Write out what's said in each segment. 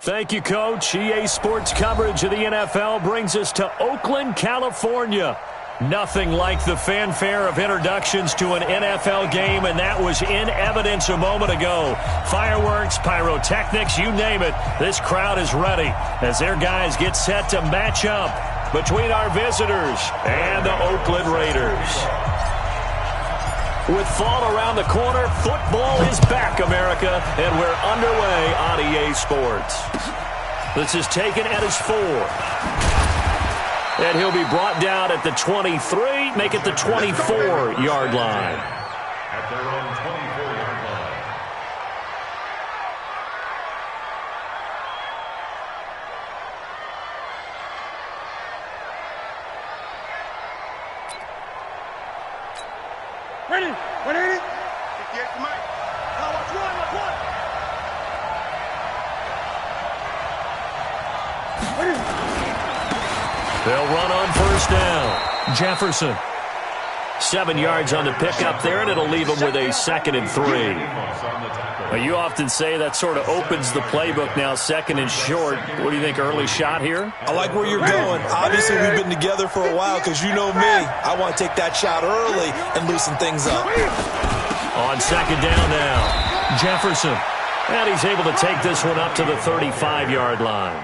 Thank you, Coach. EA Sports coverage of the NFL brings us to Oakland, California. Nothing like the fanfare of introductions to an NFL game, and that was in evidence a moment ago. Fireworks, pyrotechnics, you name it. This crowd is ready as their guys get set to match up between our visitors and the Oakland Raiders. With fall around the corner, football is back, America, and we're underway on EA Sports. This is taken at his 4. And he'll be brought down at the 23, make it the 24-yard line. At their own 24-yard line. Ready? Ready? Get the mic. Watch one. Ready? They'll run on first down. Jefferson. 7 yards on the pickup there, and it'll leave them with a 2nd and 3. Well, you often say that sort of opens the playbook now, 2nd and short. What do you think, early shot here? I like where you're going. Obviously, we've been together for a while because you know me. I want to take that shot early and loosen things up. On 2nd down now, Jefferson. And he's able to take this one up to the 35-yard line.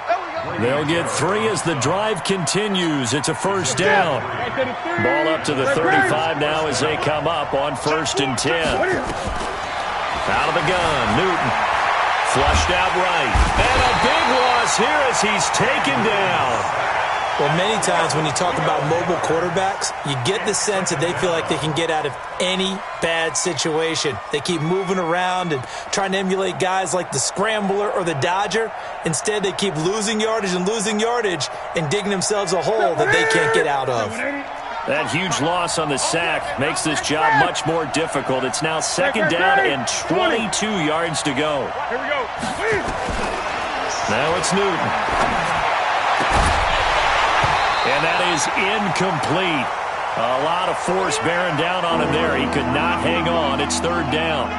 They'll get 3 as the drive continues. It's a first down. Ball up to the 35 now as they come up on 1st and 10. Out of the gun, Newton. Flushed out right. And a big loss here as he's taken down. Well, many times when you talk about mobile quarterbacks, you get the sense that they feel like they can get out of any bad situation. They keep moving around and trying to emulate guys like the Scrambler or the Dodger. Instead, they keep losing yardage and digging themselves a hole that they can't get out of. That huge loss on the sack makes this job much more difficult. It's now 2nd down and 22 yards to go. Here we go. Now it's Newton. And that is incomplete. A lot of force bearing down on him there. He could not hang on. It's 3rd down.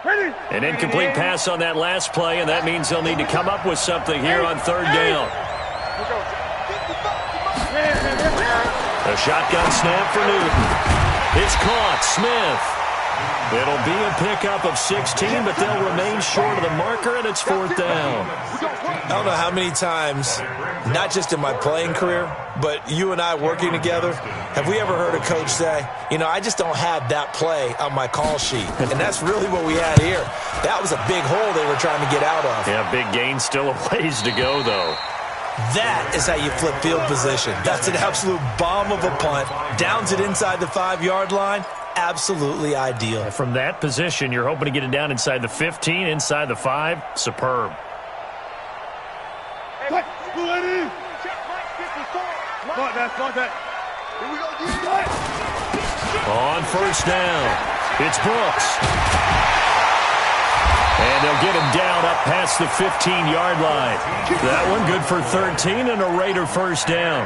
Ready? An incomplete pass on that last play, and that means they'll need to come up with something here on 3rd down. A shotgun snap for Newton. It's caught. Smith. It'll be a pickup of 16, but they'll remain short of the marker, and it's 4th down. I don't know how many times, not just in my playing career, but you and I working together, have we ever heard a coach say, you know, I just don't have that play on my call sheet. And that's really what we had here. That was a big hole they were trying to get out of. Yeah, big gain, still a ways to go, though. That is how you flip field position. That's an absolute bomb of a punt. Downs it inside the 5-yard line. Absolutely ideal. From that position, you're hoping to get it down inside the 15, inside the 5. Superb. What? On first down, it's Brooks. And they'll get him down up past the 15-yard line. That one good for 13 and a Raider first down.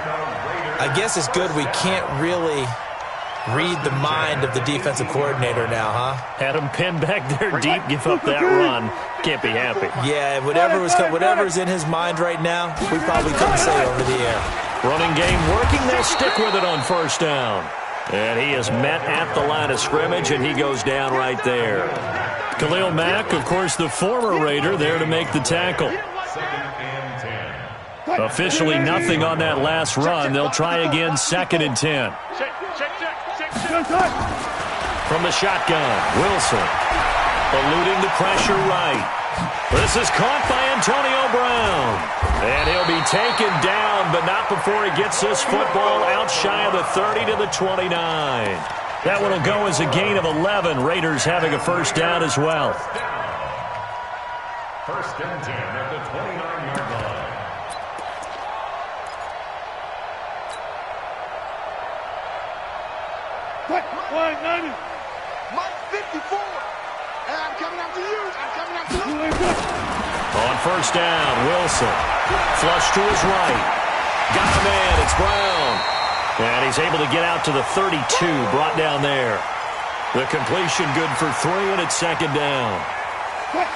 I guess it's good we can't really read the mind of the defensive coordinator now, huh? Had him pinned back there deep, give up that run. Can't be happy. Yeah, whatever's in his mind right now, we probably couldn't say over the air. Running game working, they'll stick with it on first down. And he is met at the line of scrimmage, and he goes down right there. Khalil Mack, of course, the former Raider, there to make the tackle. Officially nothing on that last run. They'll try again, 2nd and 10. From the shotgun, Wilson. Eluding the pressure right. This is caught by Antonio Brown. And he'll be taken down, but not before he gets this football out shy of the 30 to the 29. That one will go as a gain of 11. Raiders having a first down as well. 1st and 10 at the 29-yard line. Mike 90. Mike 54. And I'm coming after you. I'm coming after you. On first down, Wilson. Flush to his right. Got a man. It's Brown. And he's able to get out to the 32, brought down there. The completion good for 3, and it's second down. I'm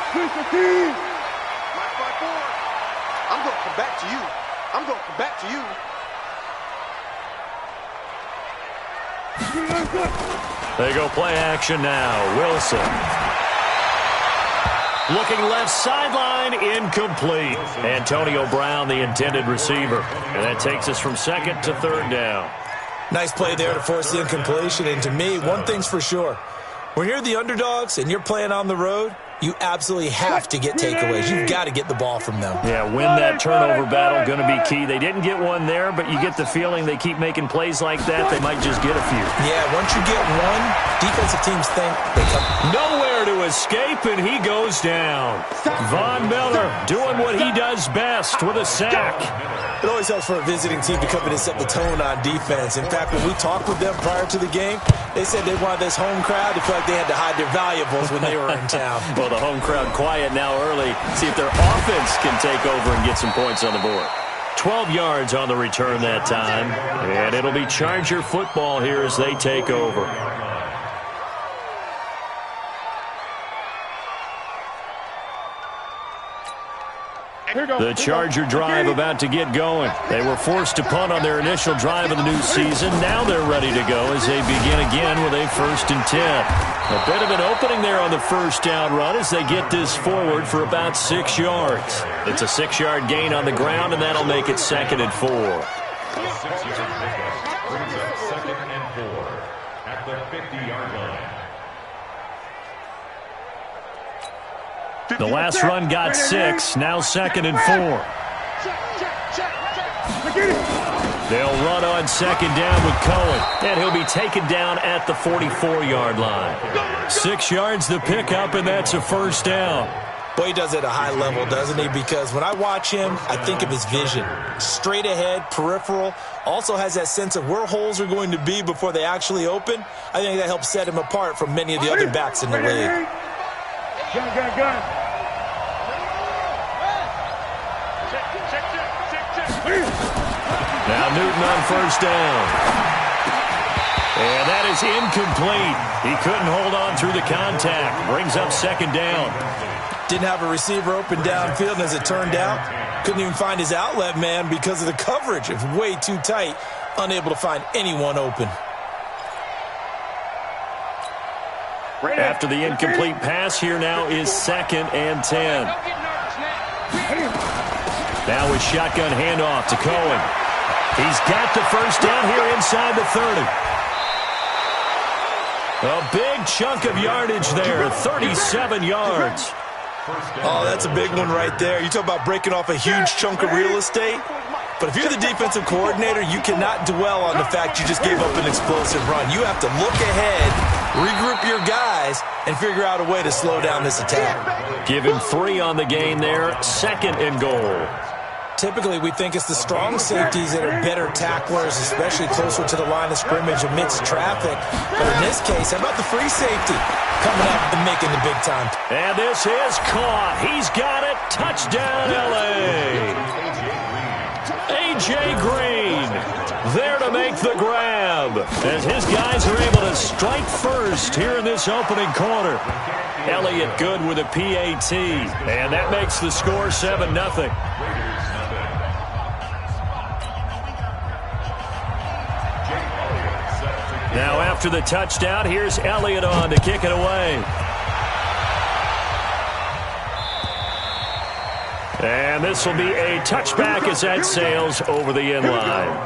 going to come back to you. I'm going to come back to you. They go play action now. Wilson. Looking left sideline, incomplete. Antonio Brown, the intended receiver. And that takes us from second to third down. Nice play there to force the incompletion. And to me, one thing's for sure. When you're the underdogs and you're playing on the road, you absolutely have to get takeaways. You've got to get the ball from them. Yeah, win that turnover battle, going to be key. They didn't get one there, but you get the feeling they keep making plays like that, they might just get a few. Yeah, once you get one, defensive teams think they come. Nowhere to escape, and he goes down. Von Miller doing what he does best with a sack. It always helps for a visiting team to come in and set the tone on defense. In fact, when we talked with them prior to the game, they said they wanted this home crowd to feel like they had to hide their valuables when they were in town. Well, the home crowd quiet now early. See if their offense can take over and get some points on the board. 12 yards on the return that time. And it'll be Charger football here as they take over. The Charger drive about to get going. They were forced to punt on their initial drive of the new season. Now they're ready to go as they begin again with a 1st and 10. A bit of an opening there on the first down run as they get this forward for about 6 yards. It's a 6-yard gain on the ground, and that'll make it 2nd and 4. A 6-yard pickup brings up 2nd and 4 at the 50-yard line. The last run got 6, now 2nd and 4. They'll run on 2nd down with Cohen, and he'll be taken down at the 44-yard line. 6 yards the pickup, and that's a 1st down. Boy, he does it at a high level, doesn't he? Because when I watch him, I think of his vision. Straight ahead, peripheral, also has that sense of where holes are going to be before they actually open. I think that helps set him apart from many of the other backs in the league. Gun. Now Newton on 1st down. And that is incomplete. He couldn't hold on through the contact. Brings up 2nd down. Didn't have a receiver open downfield, and as it turned out, couldn't even find his outlet man because of the coverage. It was way too tight, unable to find anyone open. After the incomplete pass, here now is 2nd and 10. Now with shotgun handoff to Cohen. He's got the 1st down here inside the 30. A big chunk of yardage there, 37 yards. Oh, that's a big one right there. You talk about breaking off a huge chunk of real estate. But if you're the defensive coordinator, you cannot dwell on the fact you just gave up an explosive run. You have to look ahead, regroup your guys, and figure out a way to slow down this attack. Give him 3 on the game there, 2nd and goal. Typically, we think it's the strong safeties that are better tacklers, especially closer to the line of scrimmage amidst traffic. But in this case, how about the free safety coming up and making the big time? And this is caught. He's got it. Touchdown, L.A. A.J. Green there to make the grab as his guys are able to strike first here in this opening quarter. Elliott good with a PAT, and that makes the score 7-0. Now after the touchdown, here's Elliott on to kick it away. And this will be a touchback as that sails over the end line.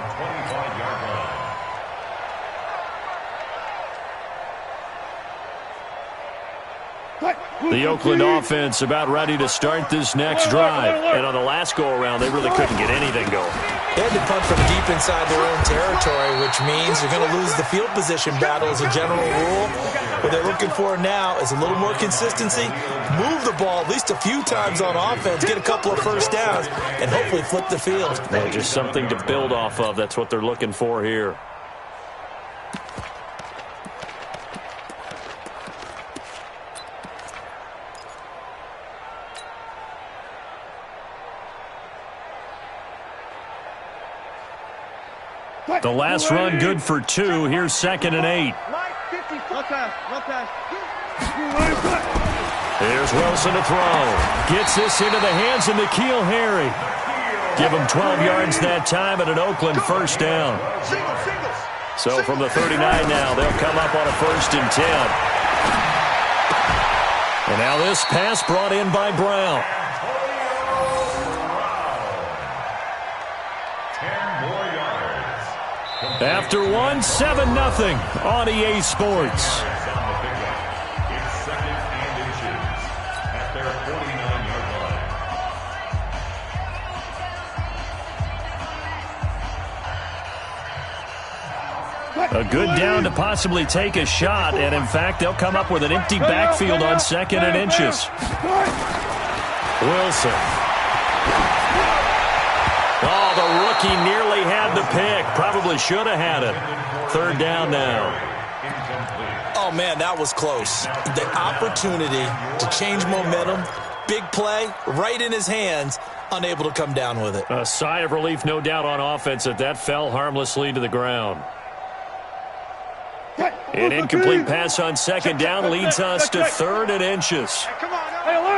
The Oakland offense about ready to start this next drive. And on the last go-around, they really couldn't get anything going. They had to punt from deep inside their own territory, which means they're going to lose the field position battle as a general rule. What they're looking for now is a little more consistency, move the ball at least a few times on offense, get a couple of 1st downs, and hopefully flip the field. Yeah, just something to build off of. That's what they're looking for here. The last run good for 2. Here's 2nd and 8. Here's Wilson to throw. Gets this into the hands of N'Keal Harry. Give him 12 yards that time and an Oakland first down. So from the 39 now, they'll come up on a 1st and 10. And now this pass brought in by Brown. 10 more yards. After 1, 7-0 on EA Sports. It's 2nd and inches at their 49-yard line. A good down to possibly take a shot, and in fact, they'll come up with an empty backfield on 2nd and inches. Wilson. Oh, the rookie nearly had the pick. Probably should have had it. 3rd down now. Oh, man, that was close. The opportunity to change momentum, big play, right in his hands, unable to come down with it. A sigh of relief, no doubt, on offense that fell harmlessly to the ground. An incomplete pass on 2nd down leads us to 3rd and inches. Alert.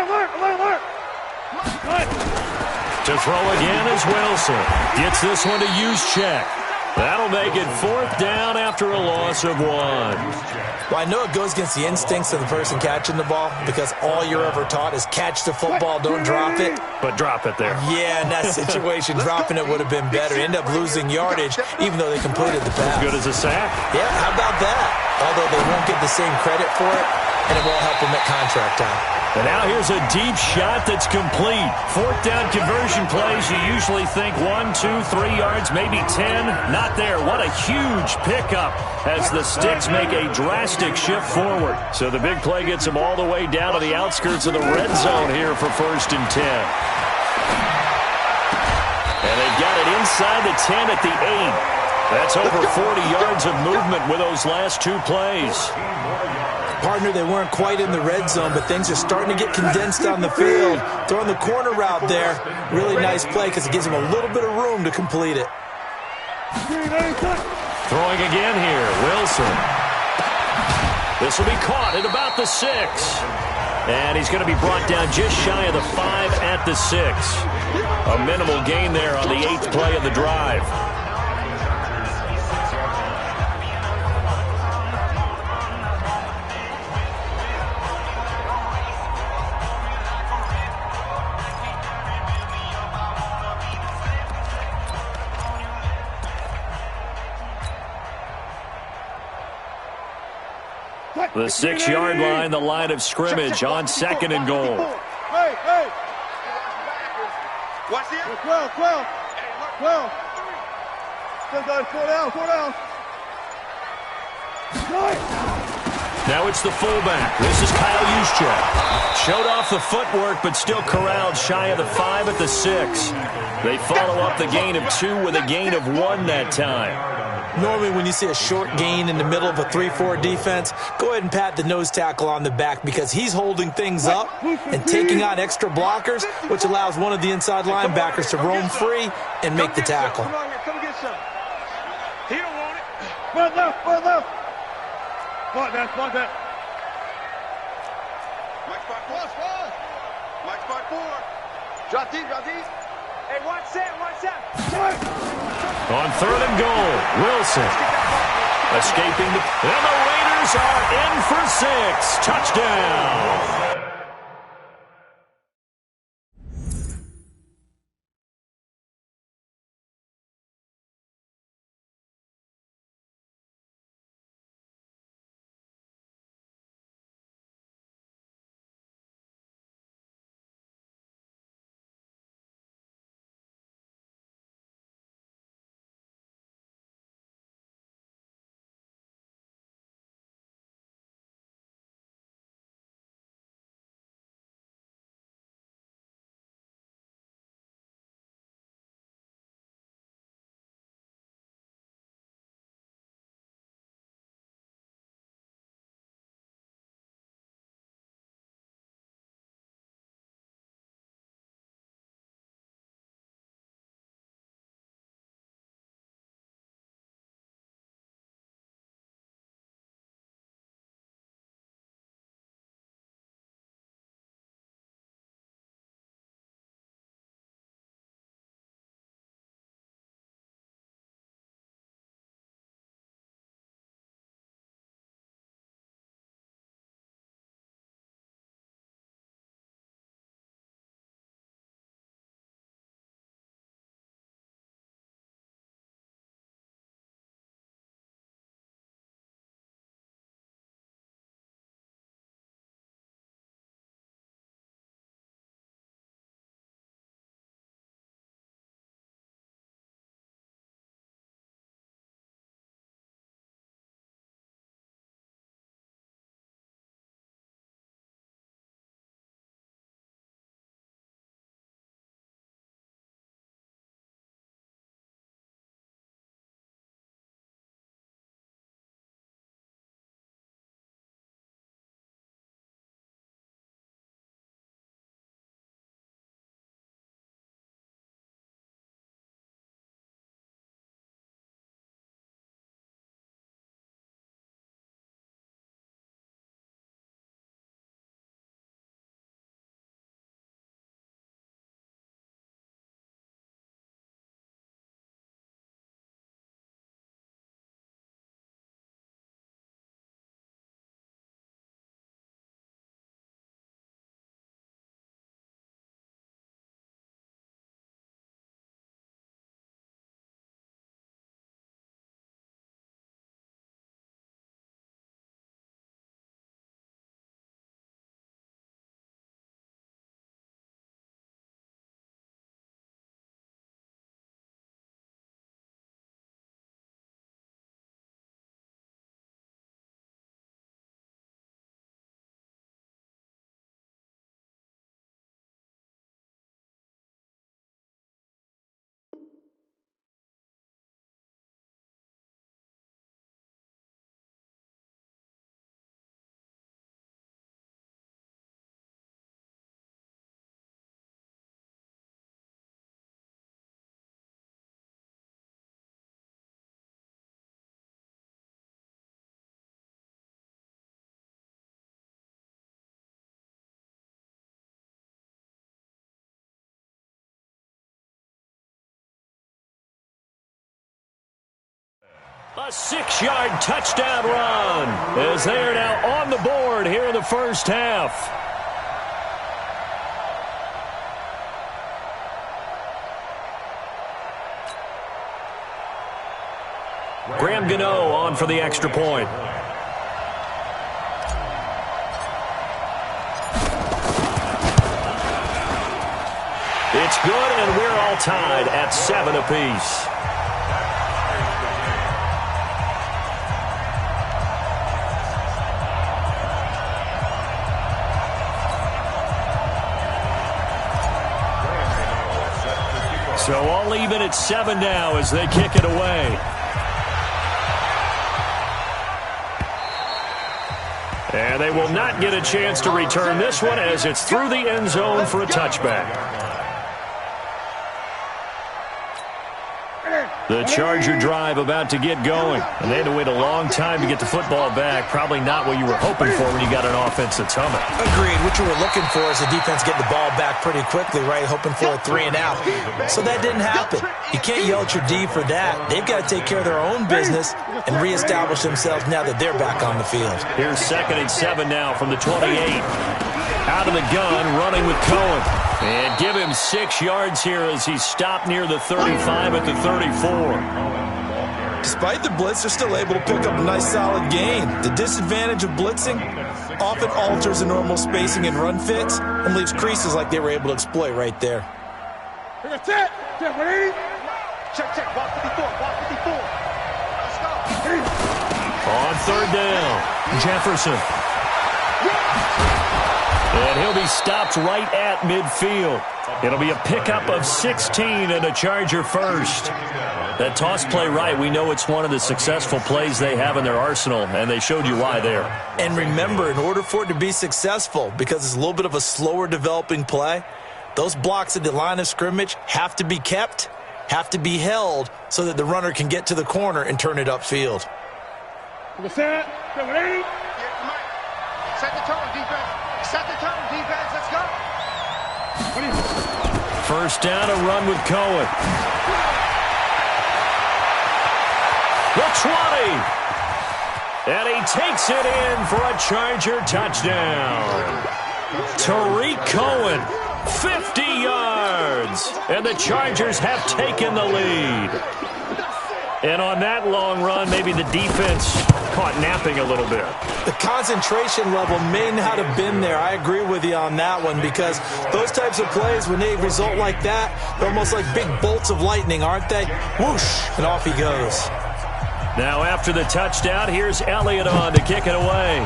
To throw again is Wilson. Gets this one to Juszczyk. That'll make it 4th down after a loss of 1. Well, I know it goes against the instincts of the person catching the ball because all you're ever taught is catch the football, don't drop it. But drop it there. Yeah, in that situation, dropping it would have been better. End up losing yardage, even though they completed the pass. As good as a sack. Yeah, how about that? Although they won't get the same credit for it, and it won't help them at contract time. And now here's a deep shot that's complete. 4th down conversion plays, you usually think 1, 2, 3 yards, maybe 10. Not there. What a huge pickup as the Sticks make a drastic shift forward. So the big play gets them all the way down to the outskirts of the red zone here for 1st and 10. And they've got it inside the 10 at the 8. That's over 40 yards of movement with those last 2 plays. Partner, they weren't quite in the red zone, but things are starting to get condensed on the field. Throwing the corner route there, really nice play because it gives them a little bit of room to complete it. Throwing again here, Wilson. This will be caught at about the 6. And he's going to be brought down just shy of the 5 at the 6. A minimal gain there on the 8th play of the drive. The 6-yard line, the line of scrimmage on 2nd and goal. Hey. Watch this. 12. Still got 4 down. Now it's the fullback. This is Kyle Juszczyk. Showed off the footwork, but still corralled shy of the 5 at the 6. They follow up the gain of 2 with a gain of 1 that time. Normally when you see a short gain in the middle of a 3-4 defense, go ahead and pat the nose tackle on the back because he's holding things up and taking on extra blockers, which allows one of the inside linebackers to roam free and make the tackle. Come get some. He don't want it. Front left. Spot that. Mike spot 4. Drop deep. Hey, watch that. On 3rd and goal, Wilson escaping and the Raiders are in for 6. Touchdown. A 6-yard touchdown run as they are now on the board here in the first half. Graham Gano on for the extra point. It's good, and we're all tied at 7 apiece. So all even at 7 now as they kick it away. And they will not get a chance to return this one as it's through the end zone for a touchback. The Charger drive about to get going. And they had to wait a long time to get the football back. Probably not what you were hoping for when you got an offense that's humming. Agreed. What you were looking for is the defense getting the ball back pretty quickly, right? Hoping for a 3 and out. So that didn't happen. You can't yell at your D for that. They've got to take care of their own business and reestablish themselves now that they're back on the field. Here's 2nd and 7 now from the 28. Out of the gun, running with Cohen. And give him 6 yards here as he's stopped near the 35 at the 34. Despite the blitz, they're still able to pick up a nice solid gain. The disadvantage of blitzing often alters the normal spacing and run fits and leaves creases like they were able to exploit right there. Check, check, 180. Check, block 54, block 54. Let's go. On 3rd down, Jefferson. And he'll be stopped right at midfield. It'll be a pickup of 16 and a Charger first. That toss play right, we know it's one of the successful plays they have in their arsenal, and they showed you why there. And remember, in order for it to be successful, because it's a little bit of a slower developing play, those blocks at the line of scrimmage have to be kept, have to be held, so that the runner can get to the corner and turn it upfield. Set the tone, defense. Set the tone, defense. Let's go. First down, a run with Cohen. The 20. And he takes it in for a Charger touchdown. Tariq Cohen, 50 yards. And the Chargers have taken the lead. And on that long run, maybe the defense caught napping a little bit. The concentration level may not have been there. I agree with you on that one, because those types of plays, when they result like that, they're almost like big bolts of lightning, aren't they? Whoosh, and off he goes. Now after the touchdown, here's Elliott on to kick it away.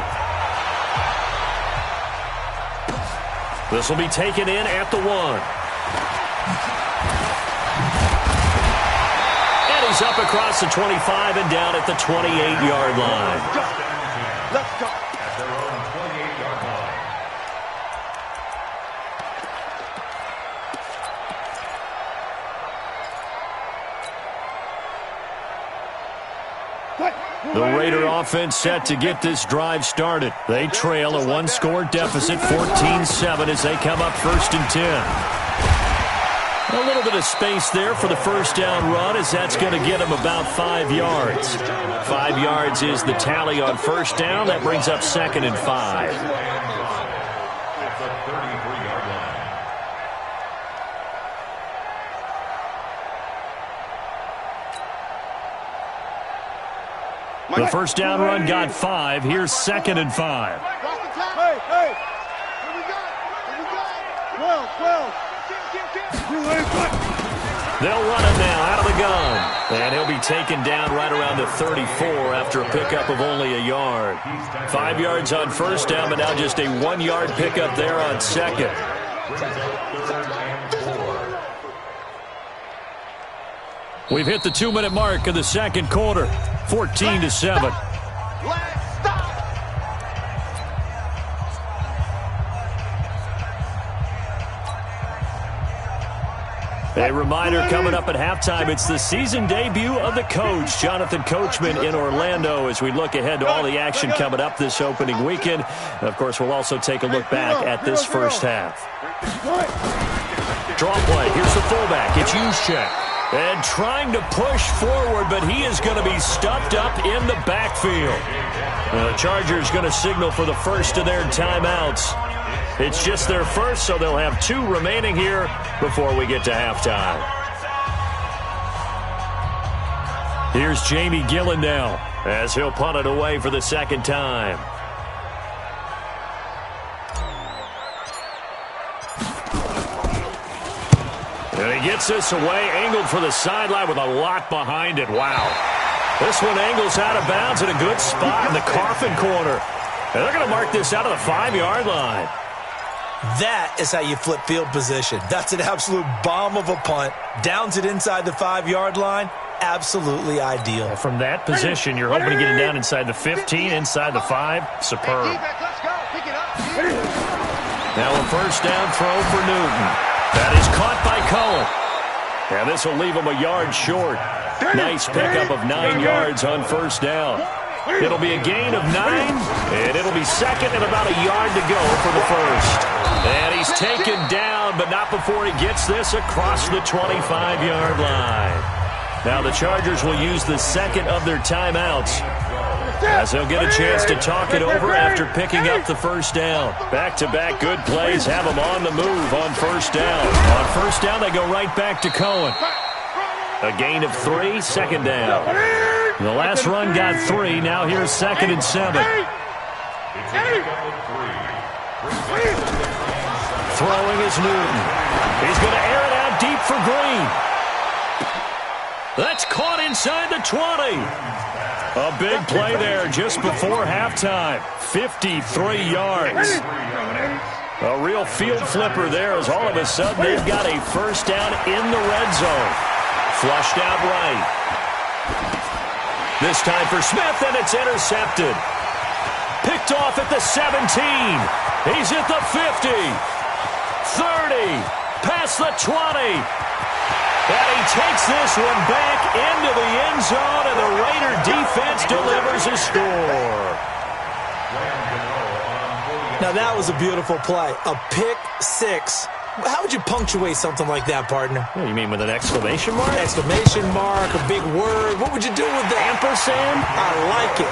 This will be taken in at the 1. He's up across the 25 and down at the 28-yard line. Let's go. At their own 28-yard line. The Raider offense set to get this drive started. They trail a 1-score deficit, 14-7, as they come up 1st and 10. A little bit of space there for the first down run, as that's going to get him about 5 yards. 5 yards is the tally on first down. That brings up 2nd and 5. At the 33-yard line. The first down run got 5. Here's 2nd and 5. Hey. Here we go. 12. They'll run it now out of the gun. And he'll be taken down right around the 34 after a pickup of only a yard. 5 yards on first down, but now just a 1-yard pickup there on second. We've hit the 2-minute mark of the second quarter. 14-7. A reminder coming up at halftime, it's the season debut of the coach, Jonathan Coachman, in Orlando, as we look ahead to all the action coming up this opening weekend. And of course, we'll also take a look back at this first half. Draw play. Here's the fullback. It's Juszczyk. And trying to push forward, but he is going to be stuffed up in the backfield. The Chargers going to signal for the first of their timeouts. It's just their first, so they'll have 2 remaining here before we get to halftime. Here's Jamie Gillen now as he'll punt it away for the second time. And he gets this away, angled for the sideline with a lot behind it. Wow. This one angles out of bounds in a good spot in the coffin corner. And they're going to mark this out of the 5-yard line. That is how you flip field position. That's an absolute bomb of a punt. Downs it inside the 5-yard line. Absolutely ideal. From that position, you're hoping to get it down inside the 15, inside the 5. Superb. Now a first down throw for Newton. That is caught by Cohen. And this will leave him a yard short. Nice pickup of 9 yards on first down. It'll be a gain of 9, and it'll be second and about a yard to go for the first. And he's taken down, but not before he gets this across the 25-yard line. Now the Chargers will use the second of their timeouts as they'll get a chance to talk it over after picking up the first down. Back-to-back good plays have them on the move on first down. On first down, they go right back to Cohen. A gain of 3, second down. The last run got 3. Now here's 2nd and 7. Throwing is Newton. He's going to air it out deep for Green. That's caught inside the 20. A big play there just before halftime. 53 yards. A real field flipper there as all of a sudden they've got a first down in the red zone. Flushed out right. This time for Smith, and it's intercepted. Picked off at the 17. He's at the 50. 30. Past the 20. And he takes this one back into the end zone, and the Raider defense delivers a score. Now, that was a beautiful play. A pick 6. How would you punctuate something like that, partner? What, you mean with an exclamation mark? Exclamation mark, a big word. What would you do with that? Ampersand? I like it.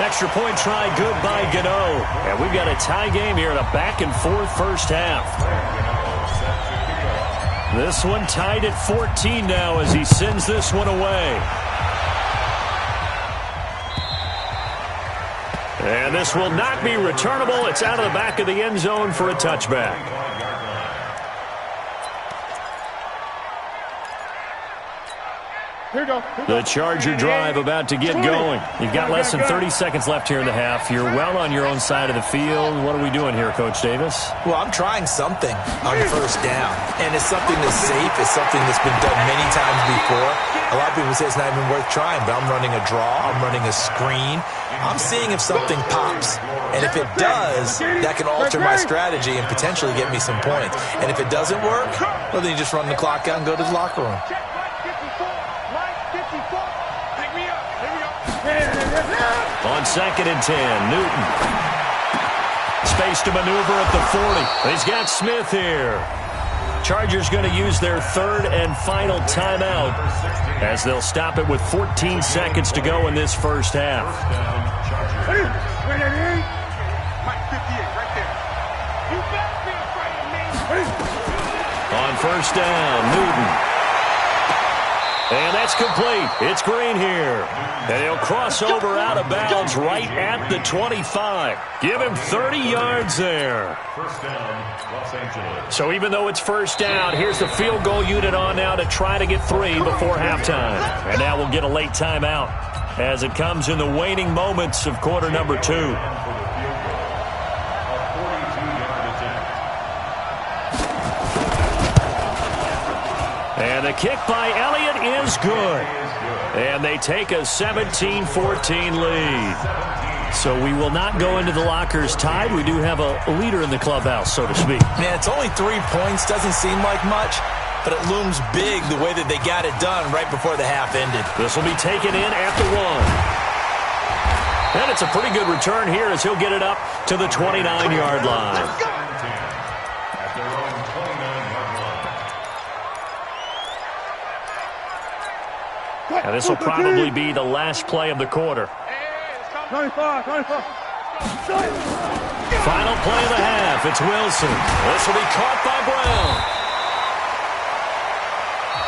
Extra point try good by Gano. And we've got a tie game here in a back-and-forth first half. This one tied at 14 now as he sends this one away. And this will not be returnable. It's out of the back of the end zone for a touchback. Here we go. The Charger drive about to get going. You've got less than 30 seconds left here in the half. You're well on your own side of the field. What are we doing here, Coach Davis? Well, I'm trying something on first down. And it's something that's safe. It's something that's been done many times before. A lot of people say it's not even worth trying, but I'm running a draw. I'm running a screen. I'm seeing if something pops. And if it does, that can alter my strategy and potentially get me some points. And if it doesn't work, well, then you just run the clock out and go to the locker room. On 2nd and 10, Newton. Space to maneuver at the 40. He's got Smith here. Chargers going to use their 3rd and final timeout as they'll stop it with 14 seconds to go in this first half. On first down, Newton. And that's complete. It's Green here. And he'll cross over out of bounds right at the 25. Give him 30 yards there. First down, Los Angeles. So even though it's first down, here's the field goal unit on now to try to get 3 before halftime. And now we'll get a late timeout as it comes in the waning moments of quarter number 2. And the kick by Elliott is good. And they take a 17-14 lead. So we will not go into the lockers tied. We do have a leader in the clubhouse, so to speak. Man, it's only 3 points. Doesn't seem like much, but it looms big the way that they got it done right before the half ended. This will be taken in at the 1. And it's a pretty good return here as he'll get it up to the 29-yard line. And this will probably be the last play of the quarter. 25. Final play of the half. It's Wilson. This will be caught by Brown.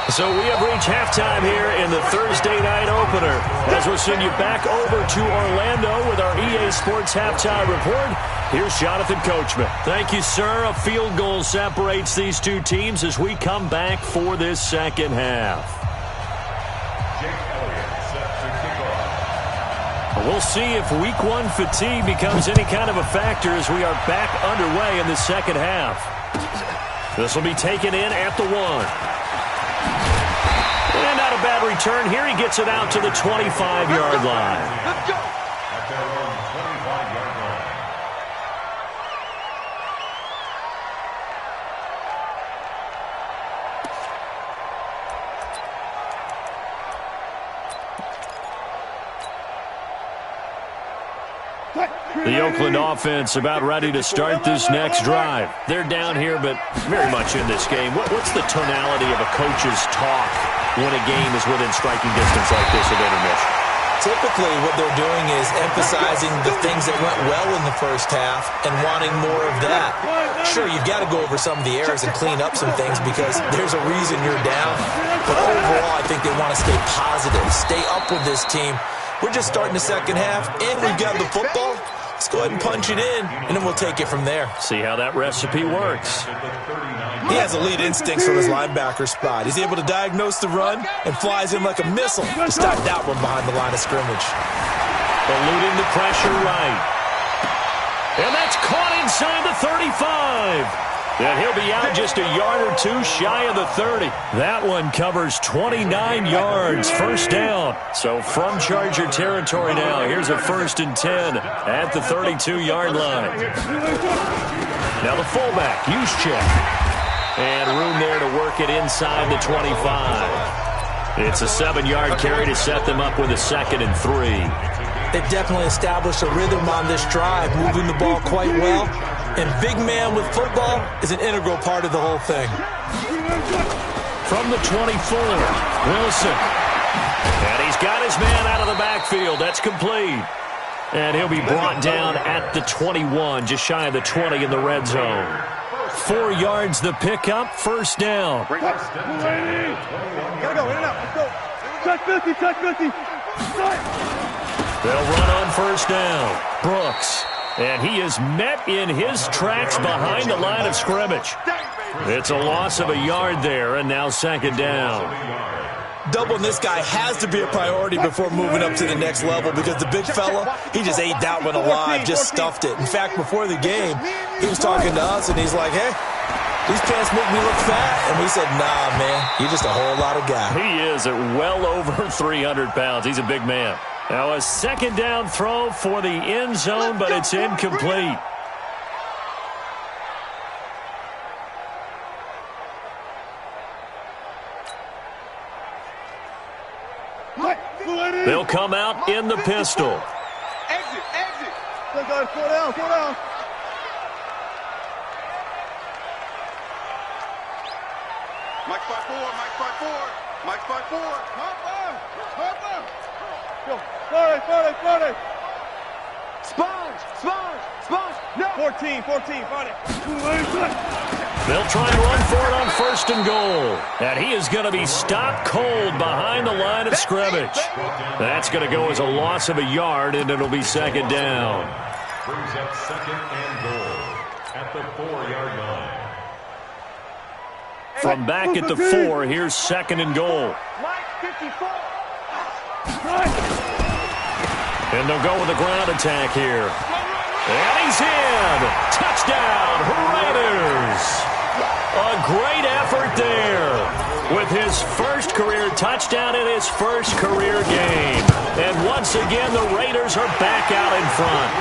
So we have reached halftime here in the Thursday night opener. As we'll send you back over to Orlando with our EA Sports halftime report, here's Jonathan Coachman. Thank you, sir. A field goal separates these two teams as we come back for this second half. We'll see if week one fatigue becomes any kind of a factor as we are back underway in the second half. This will be taken in at the 1. And not a bad return here. He gets it out to the 25-yard line. Let's go. At their own 25-yard line. The Oakland offense about ready to start this next drive. They're down here, but very much in this game. What's the tonality of a coach's talk when a game is within striking distance like this at intermission? Typically, what they're doing is emphasizing the things that went well in the first half and wanting more of that. Sure, you've got to go over some of the errors and clean up some things because there's a reason you're down. But overall, I think they want to stay positive, stay up with this team. We're just starting the second half, and we've got the football. Let's go ahead and punch it in, and then we'll take it from there. See how that recipe works. He has elite instincts from his linebacker spot. He's able to diagnose the run and flies in like a missile to stop that one behind the line of scrimmage. Eluding the pressure right. And that's caught inside the 35. And he'll be out just a yard or two shy of the 30. That one covers 29 yards. First down. So from Charger territory now, here's a 1st and 10 at the 32-yard line. Now the fullback, Juszczyk. And room there to work it inside the 25. It's a 7-yard carry to set them up with a 2nd and 3. They've definitely established a rhythm on this drive, moving the ball quite well. And big man with football is an integral part of the whole thing. From the 24, Wilson. And he's got his man out of the backfield. That's complete. And he'll be brought down at the 21, just shy of the 20 in the red zone. 4 yards the pickup, first down. Gotta go, in and out. Let's go. Touch 50, touch 50. They'll run on first down. Brooks. And he is met in his tracks behind the line of scrimmage. It's a loss of a yard there, and now 2nd down. Doubling this guy has to be a priority before moving up to the next level because the big fella, he just ate that one alive, just stuffed it. In fact, before the game, he was talking to us, and he's like, hey, these pants make me look fat. And we said, nah, man, you're just a whole lot of guy. He is at well over 300 pounds. He's a big man. Now a 2nd down throw for the end zone, but it's incomplete. They'll come out in the pistol. Exit. Go down. Mike 5-4. Go. 40. Sponge. No. 14, 40. They'll try and run for it on 1st and goal. And he is going to be stopped cold behind the line of scrimmage. That's going to go as a loss of a yard, and it'll be 2nd down. Brings up 2nd and goal at the 4-yard line. From back at the 4, here's 2nd and goal. Mike 54. And they'll go with a ground attack here. And he's in. Touchdown, Raiders. A great effort there with his first career touchdown in his first career game. And once again, the Raiders are back out in front.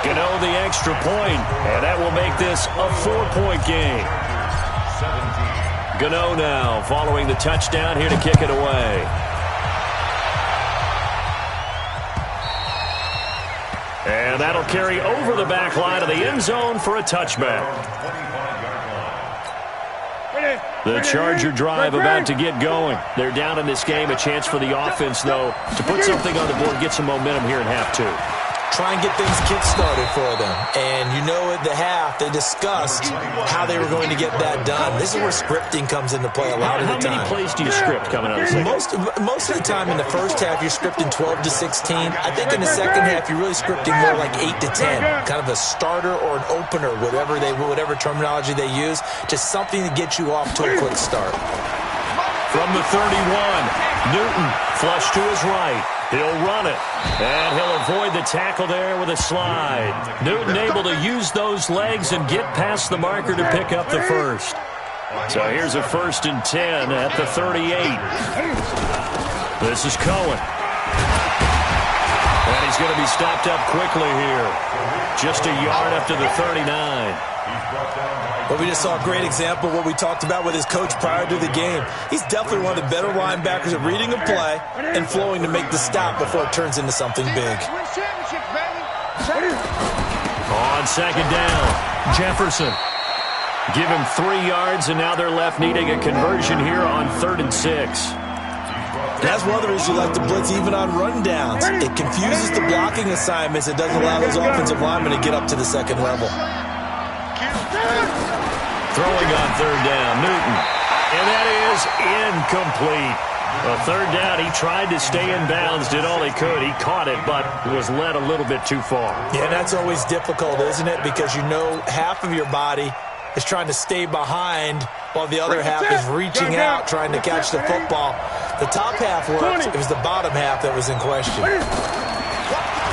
Gano the extra point, and that will make this a 4-point game. 17. Gano now following the touchdown here to kick it away. And that'll carry over the back line of the end zone for a touchback. The Charger drive about to get going. They're down in this game. A chance for the offense, though, to put something on the board, get some momentum here in half two. Try and get things kick-started for them. And you know at the half, they discussed how they were going to get that done. This is where scripting comes into play a lot of the time. How many plays do you script coming out of the second? Most of the time in the first half, you're scripting 12 to 16. I think in the second half, you're really scripting more like 8 to 10. Kind of a starter or an opener, whatever terminology they use. Just something to get you off to a quick start. From the 31, Newton flush to his right. He'll run it, and he'll avoid the tackle there with a slide. Newton able to use those legs and get past the marker to pick up the first. So here's a 1st and 10 at the 38. This is Cohen. And he's going to be stopped up quickly here. Just a yard up to the 39. Well, we just saw a great example of what we talked about with his coach prior to the game. He's definitely one of the better linebackers at reading a play and flowing to make the stop before it turns into something big. On second down, Jefferson. Give him 3 yards, and now they're left needing a conversion here on 3rd and 6. That's one of the reasons you like to blitz even on rundowns. It confuses the blocking assignments. It doesn't allow those offensive linemen to get up to the second level. Throwing on 3rd down, Newton. And that is incomplete. A 3rd down, he tried to stay in bounds, did all he could. He caught it, but was led a little bit too far. Yeah, that's always difficult, isn't it? Because you know half of your body is trying to stay behind while the other half is reaching out, trying to catch the football. The top half works. It was the bottom half that was in question.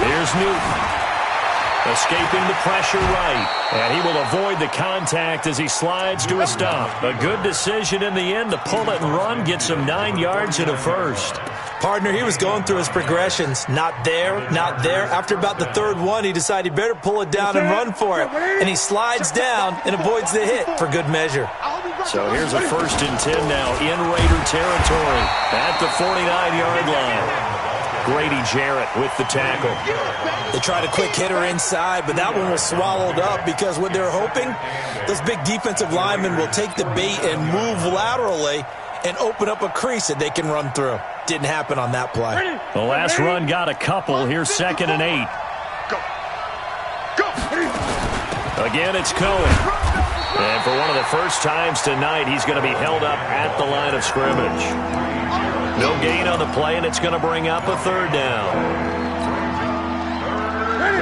Here's Newton. Escaping the pressure right. And he will avoid the contact as he slides to a stop. A good decision in the end to pull it and run, get some 9 yards and a first. Partner, he was going through his progressions. Not there, not there. After about the 3rd one, he decided he better pull it down and run for it. And he slides down and avoids the hit for good measure. So here's a 1st and 10 now in Raider territory at the 49-yard line. Grady Jarrett with the tackle. They tried a quick hitter inside, but that one was swallowed up because what they're hoping, those big defensive linemen will take the bait and move laterally and open up a crease that they can run through. Didn't happen on that play. The last run got a couple. Here's 2nd and 8. Again, it's Cohen. And for one of the first times tonight, he's going to be held up at the line of scrimmage. No gain on the play, and it's going to bring up a 3rd down.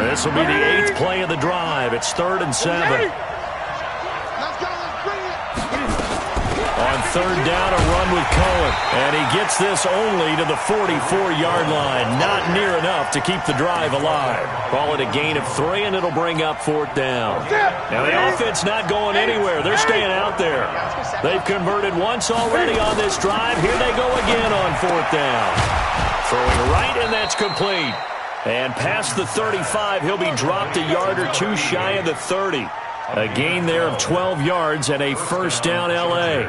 This will be the 8th play of the drive. It's 3rd and 7. On 3rd down, a run with Cohen. And he gets this only to the 44-yard line. Not near enough to keep the drive alive. Call it a gain of 3, and it'll bring up 4th down. Now, the offense not going anywhere. They're staying out there. They've converted once already on this drive. Here they go again on 4th down. Throwing right, and that's complete. And past the 35, he'll be dropped a yard or 2 shy of the 30. A gain there of 12 yards and a 1st down L.A.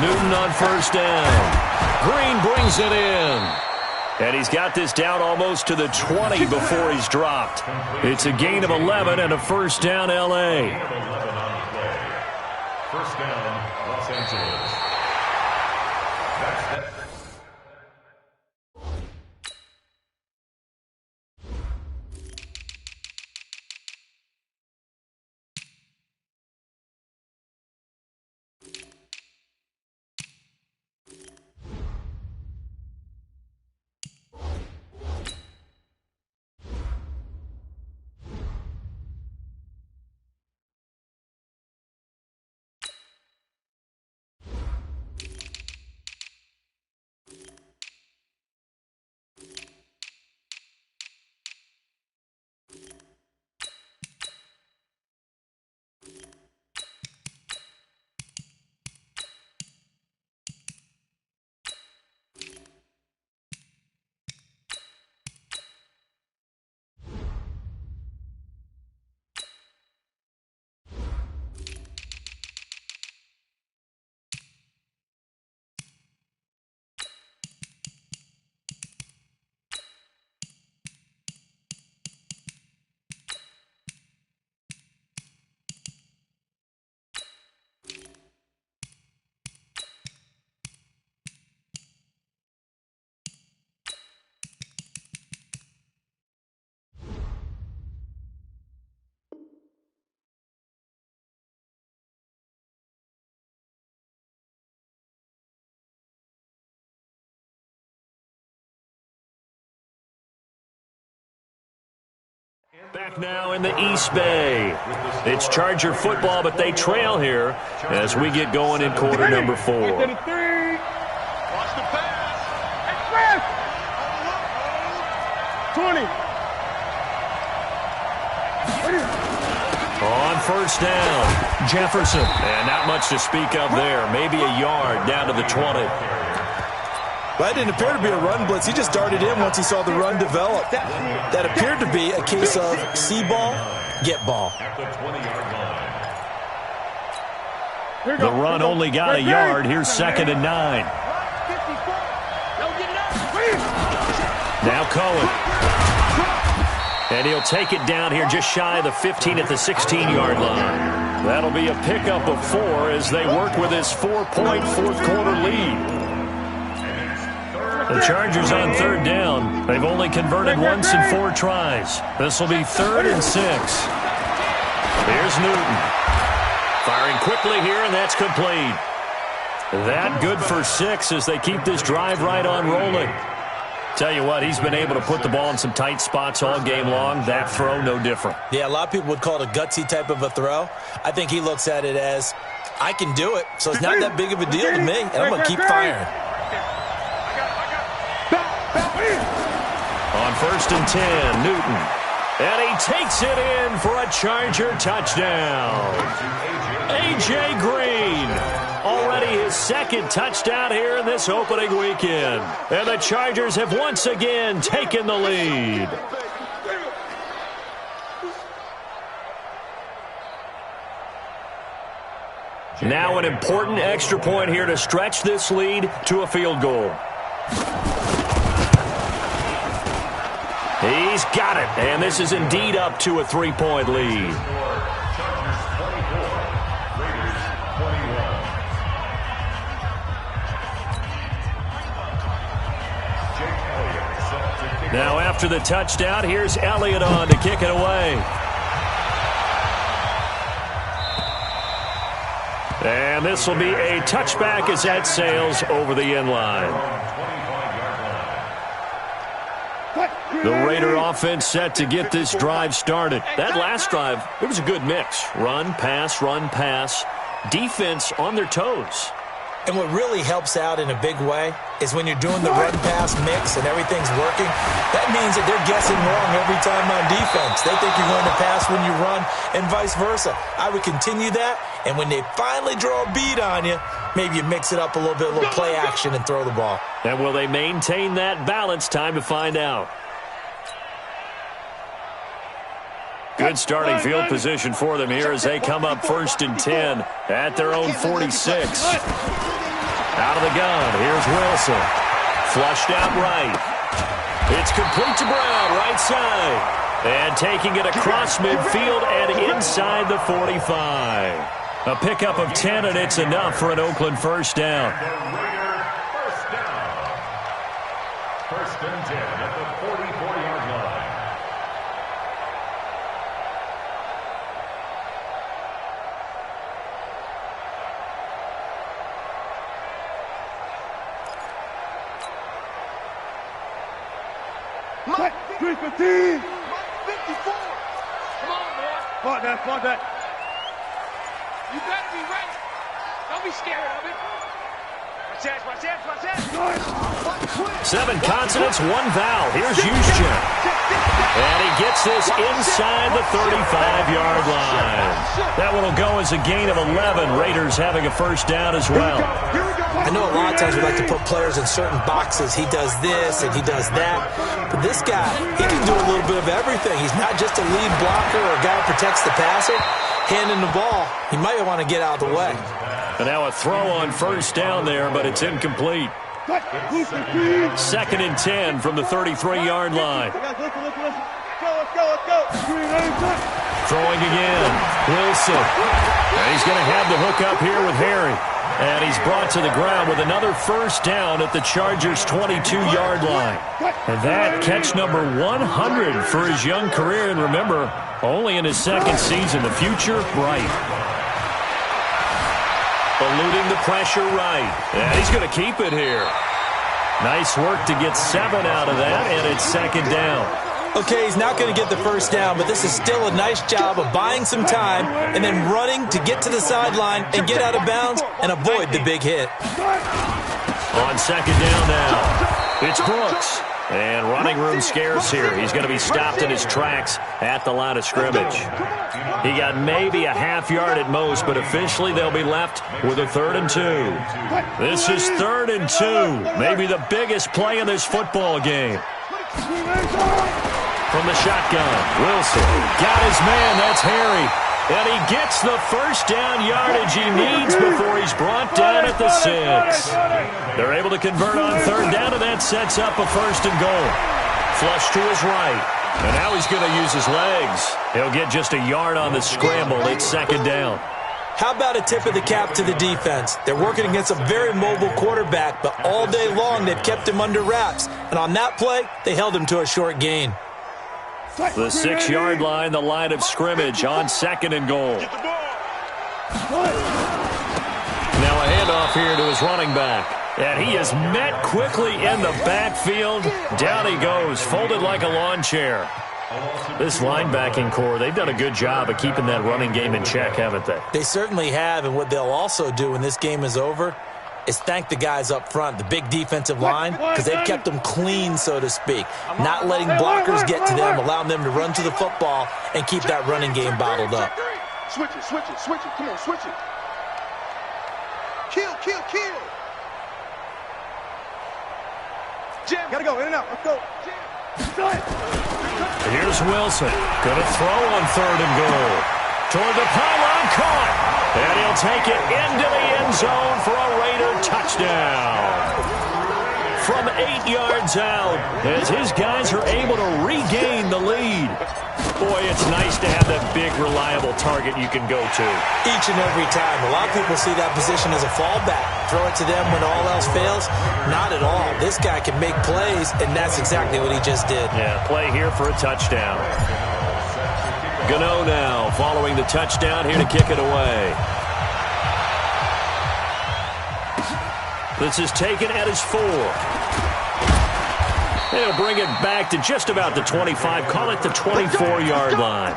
Newton on 1st down. Green brings it in. And he's got this down almost to the 20 before he's dropped. It's a gain of 11 and a 1st down L.A. 1st down, Los Angeles. Back now in the East Bay. It's Charger football, but they trail here as we get going in quarter number 4. Watch the pass. 20. On first down, Jefferson. And not much to speak of there. Maybe a yard down to the 20. Well, that didn't appear to be a run blitz. He just darted in once he saw the run develop. That appeared to be a case of see ball, get ball. The run only got a yard. Here's 2nd and 9. Now Cohen. And he'll take it down here just shy of the 15 at the 16-yard line. That'll be a pickup of 4 as they work with this 4-point fourth-quarter lead. The Chargers on 3rd down. They've only converted once in 4 tries. This will be 3rd and 6. Here's Newton. Firing quickly here, and that's complete. That good for 6 as they keep this drive right on rolling. Tell you what, he's been able to put the ball in some tight spots all game long. That throw, no different. Yeah, a lot of people would call it a gutsy type of a throw. I think he looks at it as, I can do it, so it's not that big of a deal to me, and I'm going to keep firing. On 1st and 10, Newton. And he takes it in for a Charger touchdown. A.J. Green. Already his 2nd touchdown here in this opening weekend. And the Chargers have once again taken the lead. Now an important extra point here to stretch this lead to a field goal. He's got it, and this is indeed up to a 3-point lead. Now after the touchdown, here's Elliott on to kick it away. And this will be a touchback as that sails over the end line. The Raider offense set to get this drive started. That last drive, it was a good mix. Run, pass, defense on their toes. And what really helps out in a big way is when you're doing the run-pass mix and everything's working, that means that they're guessing wrong every time on defense. They think you're going to pass when you run and vice versa. I would continue that, and when they finally draw a bead on you, maybe you mix it up a little bit, a little play action, and throw the ball. And will they maintain that balance? Time to find out. Good starting field position for them here as they come up 1st and 10 at their own 46. Out of the gun, here's Wilson. Flushed out right. It's complete to Brown, right side. And taking it across midfield and inside the 45. A pickup of 10, and it's enough for an Oakland first down. First and 10 at the 44-yard line. Mike, 315. 54. Come on, boy. Fuck that. You better be ready. Don't be scared of it. Watch that. 7 consonants, 1 vowel. Here's Juszczyk. And he gets this inside the 35-yard line. That one will go as a gain of 11. Raiders having a first down as well. I know a lot of times we like to put players in certain boxes. He does this and he does that. But this guy, he can do a little bit of everything. He's not just a lead blocker or a guy who protects the passer. Handing the ball, he might want to get out of the way. And now a throw on first down there, but it's incomplete. 2nd and 10 from the 33-yard line. Let's go. Throwing again. Wilson. And he's going to have the hook up here with Harry. And he's brought to the ground with another first down at the Chargers' 22-yard line. And that catch number 100 for his young career. And remember, only in his 2nd season. The future bright. Eluding the pressure right. And he's going to keep it here. Nice work to get 7 out of that, and it's 2nd down. Okay, he's not going to get the first down, but this is still a nice job of buying some time and then running to get to the sideline and get out of bounds and avoid the big hit. On second down now, it's Brooks. And running room scarce here. He's going to be stopped in his tracks at the line of scrimmage. He got maybe a half yard at most, but officially they'll be left with a 3rd and 2. This is 3rd and 2. Maybe the biggest play in this football game. From the shotgun, Wilson got his man. That's Harry. And he gets the first down yardage he needs before he's brought down at the 6. They're able to convert on 3rd down, and that sets up a 1st and goal. Flush to his right. And now he's going to use his legs. He'll get just a yard on the scramble. It's 2nd down. How about a tip of the cap to the defense? They're working against a very mobile quarterback, but all day long they've kept him under wraps. And on that play, they held him to a short gain. The 6-yard line, the line of scrimmage on 2nd and goal. Now a handoff here to his running back. And he is met quickly in the backfield. Down he goes, folded like a lawn chair. This linebacking core, they've done a good job of keeping that running game in check, haven't they? They certainly have, and what they'll also do when this game is over is thank the guys up front, the big defensive line, because they've kept them clean, so to speak. Not letting blockers get to them, allowing them to run to the football and keep that running game bottled up. Switch it, switch it, switch it. Come on, switch it. Kill, kill, kill. Jam. Gotta go, in and out. Let's go. Here's Wilson. Gonna throw on 3rd and goal. Toward the pylon, caught. And he'll take it into the end zone for a Raider touchdown. From 8 yards out, as his guys are able to regain the lead. Boy, it's nice to have that big, reliable target you can go to. Each and every time. A lot of people see that position as a fallback. Throw it to them when all else fails. Not at all. This guy can make plays, and that's exactly what he just did. Yeah, play here for a touchdown. Gano now following the touchdown here to kick it away. This is taken at his 4. They'll bring it back to just about the 25. Call it the 24-yard line.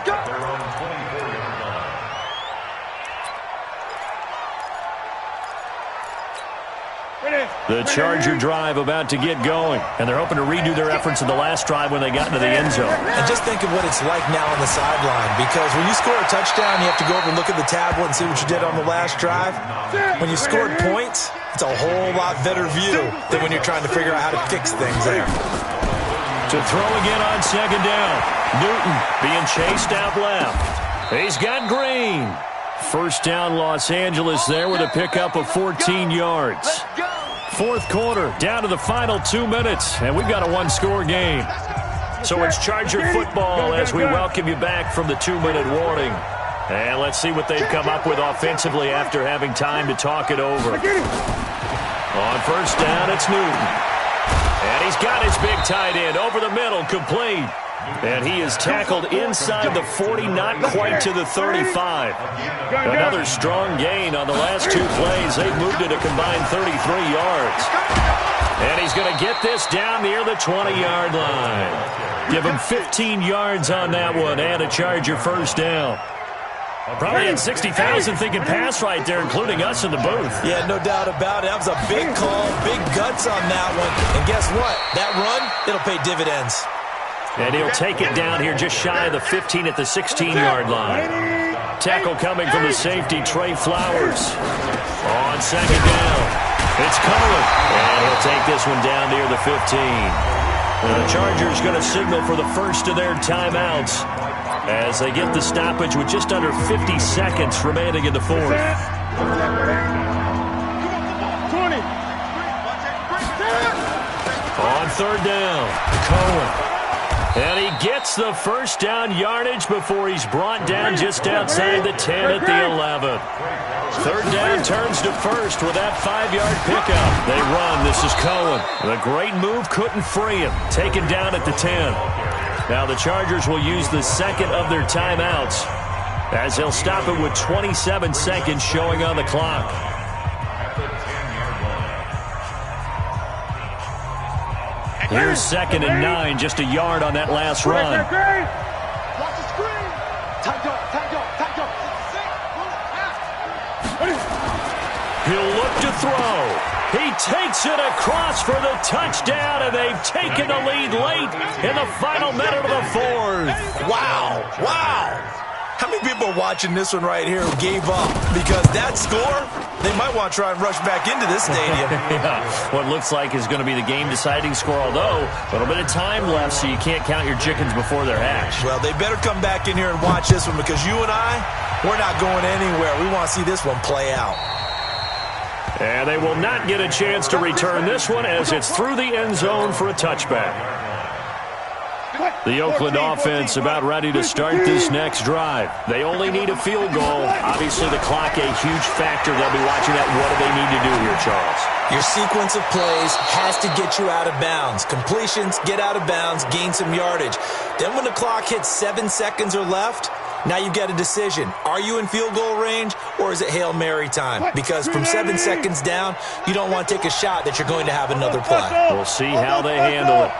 The Charger drive about to get going, and they're hoping to redo their efforts in the last drive when they got into the end zone. And just think of what it's like now on the sideline, because when you score a touchdown, you have to go over and look at the tablet and see what you did on the last drive. When you scored points, it's a whole lot better view than when you're trying to figure out how to fix things there. To throw again on 2nd down. Newton being chased out left. He's got Green. 1st down Los Angeles there with a pickup of 14 yards. 4th quarter, down to the final 2 minutes, and we've got a 1-score game. So it's Charger football as we welcome you back from the 2-minute warning. And let's see what they've come up with offensively after having time to talk it over. On 1st down, it's Newton. And he's got his big tight end over the middle, complete. And he is tackled inside the 40, not quite to the 35. Another strong gain on the last 2 plays. They've moved it a combined 33 yards. And he's going to get this down near the 20-yard line. Give him 15 yards on that one and a Charger 1st down. Probably had 60,000 thinking pass right there, including us in the booth. Yeah, no doubt about it. That was a big call, big guts on that one. And guess what? That run, it'll pay dividends. And he'll take it down here just shy of the 15 at the 16-yard line. Tackle coming from the safety, Trey Flowers. On 2nd down, it's Cohen. And he'll take this one down near the 15. And the Chargers going to signal for the first of their timeouts as they get the stoppage with just under 50 seconds remaining in the 4th. 20. On 3rd down, Cohen. And he gets the 1st down yardage before he's brought down just outside the 10 at the 11. 3rd down turns to 1st with that 5-yard pickup. They run. This is Cohen. The great move couldn't free him. Taken down at the 10. Now the Chargers will use the 2nd of their timeouts as they'll stop it with 27 seconds showing on the clock. Here's 2nd and 9, just a yard on that last run. Watch the screen. Tight up. He'll look to throw. He takes it across for the touchdown, and they've taken the lead late in the final minute of the fourth. Wow. How many people are watching this one right here who gave up? Because that score, they might want to try and rush back into this stadium. Yeah, what looks like is going to be the game-deciding score, although a little bit of time left, so you can't count your chickens before they're hatched. Well, they better come back in here and watch this one, because you and I, we're not going anywhere. We want to see this one play out. And they will not get a chance to return this one as it's through the end zone for a touchback. The Oakland offense about ready to start this next drive. They only need a field goal. Obviously, the clock a huge factor. They'll be watching that. What do they need to do here, Charles? Your sequence of plays has to get you out of bounds. Completions, get out of bounds, gain some yardage. Then when the clock hits 7 seconds or left, now you've got a decision. Are you in field goal range, or is it Hail Mary time? Because from 7 seconds down, you don't want to take a shot that you're going to have another play. We'll see how they handle it.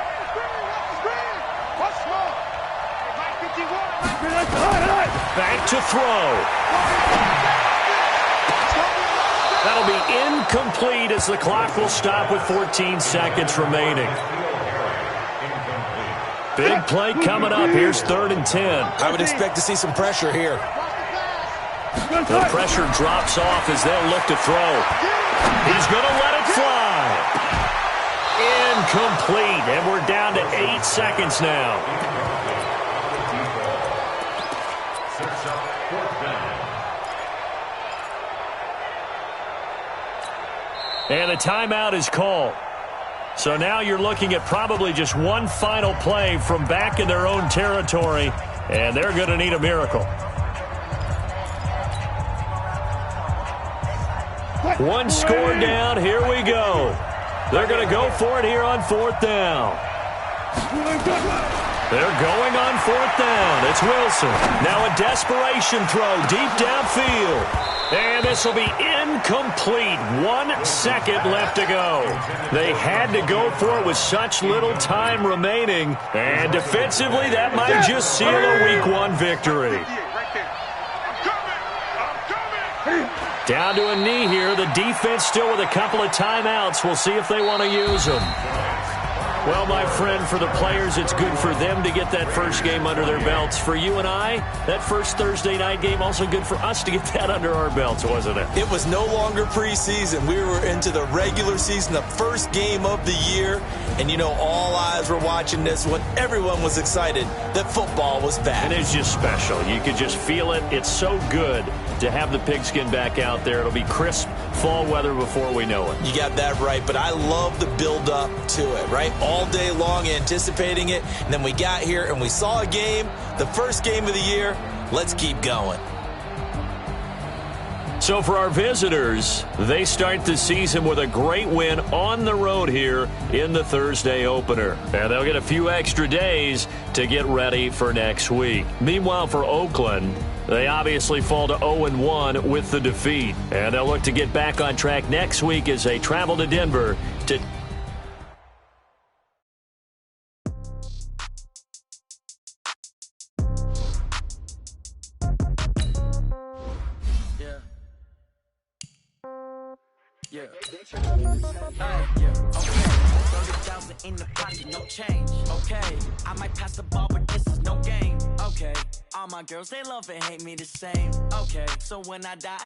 Back to throw. That'll be incomplete as the clock will stop with 14 seconds remaining. Big play coming up. Here's 3rd and 10. I would expect to see some pressure here. The pressure drops off as they'll look to throw. He's going to let it fly. Incomplete, and we're down to 8 seconds now. And a timeout is called. So now you're looking at probably just one final play from back in their own territory, and they're going to need a miracle. One score down. Here we go. They're going to go for it here on 4th down. They're going on 4th down. It's Wilson. Now a desperation throw deep downfield. And this will be incomplete. 1 second left to go. They had to go for it with such little time remaining. And defensively, that might just seal a Week 1 victory. Down to a knee here. The defense still with a couple of timeouts. We'll see if they want to use them. Well, my friend, for the players, it's good for them to get that first game under their belts. For you and I, that first Thursday night game, also good for us to get that under our belts, wasn't it? It was no longer preseason. We were into the regular season, the first game of the year. And, you know, all eyes were watching this one. Everyone was excited that football was back. And it's just special. You could just feel it. It's so good to have the pigskin back out there. It'll be crisp fall weather before we know it. You got that right, but I love the build-up to it, right? All day long anticipating it, and then we got here and we saw a game, the first game of the year. Let's keep going. So for our visitors, they start the season with a great win on the road here in the Thursday opener. And they'll get a few extra days to get ready for next week. Meanwhile, for Oakland, they obviously fall to 0-1 with the defeat. And they'll look to get back on track next week as they travel to Denver to... Yeah. Okay. 30,000 in the pocket, no change. Okay. I might pass the ball, but this is no game. Okay. All my girls, they love and hate me the same. Okay. So when I die.